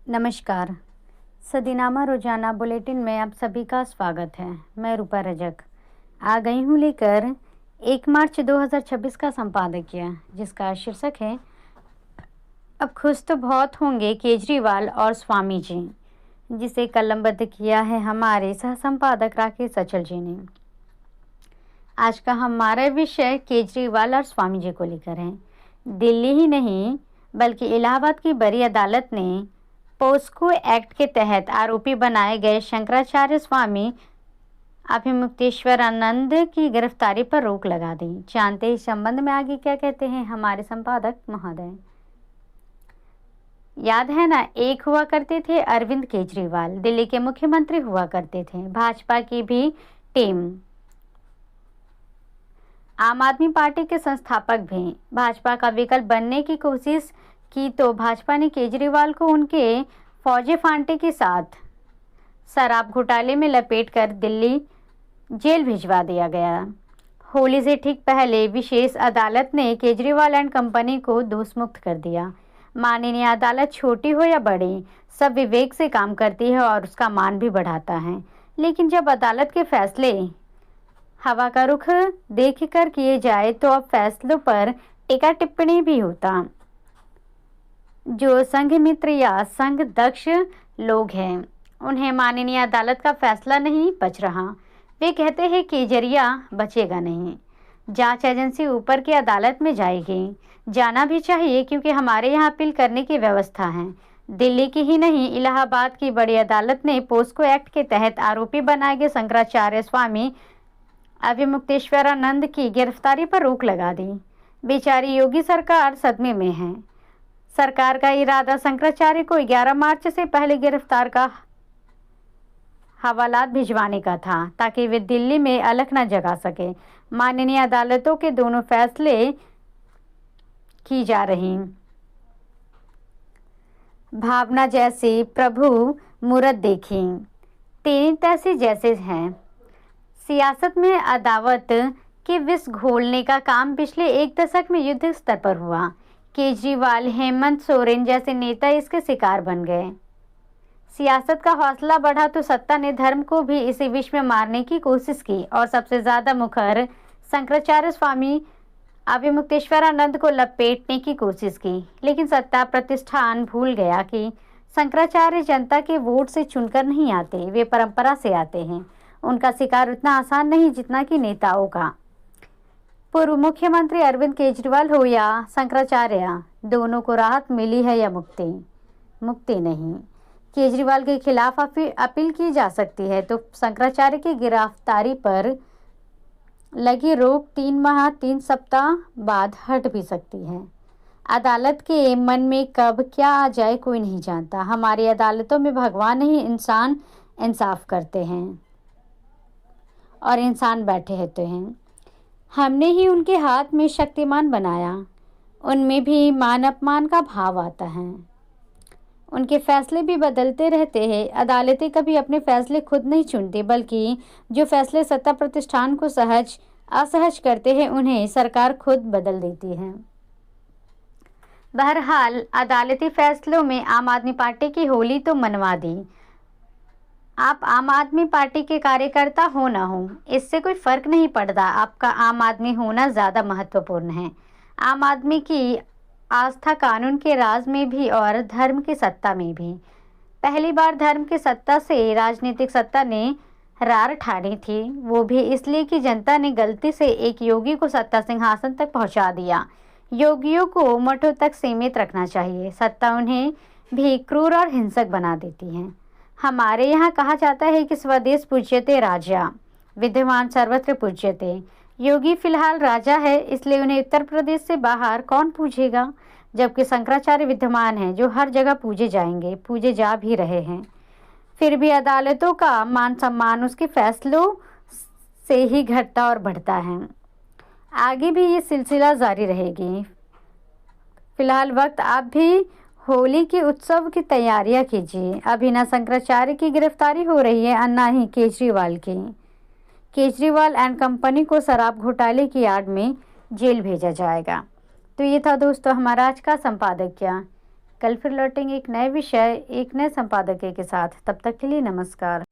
नमस्कार। सदीनामा रोजाना बुलेटिन में आप सभी का स्वागत है। मैं रूपा रजक आ गई हूँ लेकर 1 मार्च 2026 का संपादकीय, जिसका शीर्षक है अब खुश तो बहुत होंगे केजरीवाल और स्वामी जी, जिसे कलमबद्ध किया है हमारे सह संपादक राकेश अचल जी ने। आज का हमारा विषय केजरीवाल और स्वामी जी को लेकर है। दिल्ली ही नहीं बल्कि इलाहाबाद की बड़ी अदालत ने पोस्को एक्ट के तहत आरोपी बनाए गए शंकराचार्य स्वामी अभिमुक्तेश्वरानंद की गिरफ्तारी पर रोक लगा दी। जानते इस संबंध में आगे क्या कहते हैं हमारे संपादक महोदय। याद है ना, एक हुआ करते थे अरविंद केजरीवाल, दिल्ली के मुख्यमंत्री हुआ करते थे। भाजपा की भी टीम, आम आदमी पार्टी के संस्थापक भी भाजपा का विकल्प बनने की कोशिश की तो भाजपा ने केजरीवाल को उनके फौजी फांटे के साथ शराब घोटाले में लपेटकर दिल्ली जेल भिजवा दिया गया। होली से ठीक पहले विशेष अदालत ने केजरीवाल एंड कंपनी को दोषमुक्त कर दिया। माननीय अदालत छोटी हो या बड़ी, सब विवेक से काम करती है और उसका मान भी बढ़ाता है। लेकिन जब अदालत के फैसले हवा का रुख देखकर किए जाए तो अब फैसलों पर टीका टिप्पणी भी होता। जो संघ मित्र या संघ दक्ष लोग हैं, उन्हें माननीय अदालत का फैसला नहीं बच रहा। वे कहते हैं कि जरिया बचेगा नहीं, जांच एजेंसी ऊपर की अदालत में जाएगी। जाना भी चाहिए क्योंकि हमारे यहाँ अपील करने की व्यवस्था है। दिल्ली की ही नहीं, इलाहाबाद की बड़ी अदालत ने पोस्को एक्ट के तहत आरोपी बनाए गए शंकराचार्य स्वामी अभिमुक्तेश्वरानंद की गिरफ्तारी पर रोक लगा दी। बेचारी योगी सरकार सदमे में है। सरकार का इरादा शंकराचार्य को 11 मार्च से पहले गिरफ्तार का हवालात भिजवाने का था, ताकि वे दिल्ली में अलख न जगा सके। माननीय अदालतों के दोनों फैसले की जा रही भावना जैसी प्रभु मूरत देखी, तेरी तैसी जैसे हैं। सियासत में अदावत के विष घोलने का काम पिछले 1 दशक में युद्ध स्तर पर हुआ। केजरीवाल, हेमंत सोरेन जैसे नेता इसके शिकार बन गए। सियासत का हौसला बढ़ा तो सत्ता ने धर्म को भी इसी विष में मारने की कोशिश की और सबसे ज्यादा मुखर शंकराचार्य स्वामी अभिमुक्तेश्वरानंद को लपेटने की कोशिश की। लेकिन सत्ता प्रतिष्ठान भूल गया कि शंकराचार्य जनता के वोट से चुनकर नहीं आते, वे परंपरा से आते हैं। उनका शिकार उतना आसान नहीं जितना कि नेताओं का। पूर्व मुख्यमंत्री अरविंद केजरीवाल हो या शंकराचार्य, दोनों को राहत मिली है या मुक्ति? मुक्ति नहीं। केजरीवाल के खिलाफ अपील की जा सकती है तो शंकराचार्य की गिरफ्तारी पर लगी रोक 3 माह 3 सप्ताह बाद हट भी सकती है। अदालत के मन में कब क्या आ जाए कोई नहीं जानता। हमारी अदालतों में भगवान ही इंसान इंसाफ करते हैं और इंसान बैठे रहते हैं। हमने ही उनके हाथ में शक्तिमान बनाया। उनमें भी मान अपमान का भाव आता है। उनके फैसले भी बदलते रहते हैं। अदालतें कभी अपने फैसले खुद नहीं चुनती, बल्कि जो फैसले सत्ता प्रतिष्ठान को सहज असहज करते हैं उन्हें सरकार खुद बदल देती है। बहरहाल अदालती फैसलों में आम आदमी पार्टी की होली तो मनवा दी। आप आम आदमी पार्टी के कार्यकर्ता हो ना हो, इससे कोई फर्क नहीं पड़ता। आपका आम आदमी होना ज़्यादा महत्वपूर्ण है। आम आदमी की आस्था कानून के राज में भी और धर्म की सत्ता में भी। पहली बार धर्म की सत्ता से राजनीतिक सत्ता ने रार ठानी थी, वो भी इसलिए कि जनता ने गलती से एक योगी को सत्ता सिंहासन तक पहुंचा दिया। योगियों को मठों तक सीमित रखना चाहिए। सत्ता उन्हें भी क्रूर और हिंसक बना देती है। हमारे यहाँ कहा जाता है कि स्वदेश पूज्यते राजा, विद्यमान सर्वत्र पूज्यते। योगी फिलहाल राजा है, इसलिए उन्हें उत्तर प्रदेश से बाहर कौन पूजेगा, जबकि शंकराचार्य विद्यमान हैं जो हर जगह पूजे जाएंगे, पूजे जा भी रहे हैं। फिर भी अदालतों का मान सम्मान उसके फैसलों से ही घटता और बढ़ता है। आगे भी ये सिलसिला जारी रहेगी। फिलहाल वक्त आप भी होली के उत्सव की तैयारियां कीजिए। अभी ना शंकराचार्य की गिरफ्तारी हो रही है और ना ही केजरीवाल की। केजरीवाल एंड कंपनी को शराब घोटाले की आड़ में जेल भेजा जाएगा। तो ये था दोस्तों हमारा आज का संपादकीय। कल फिर लौटेंगे एक नए विषय, एक नए संपादकीय के साथ। तब तक के लिए नमस्कार।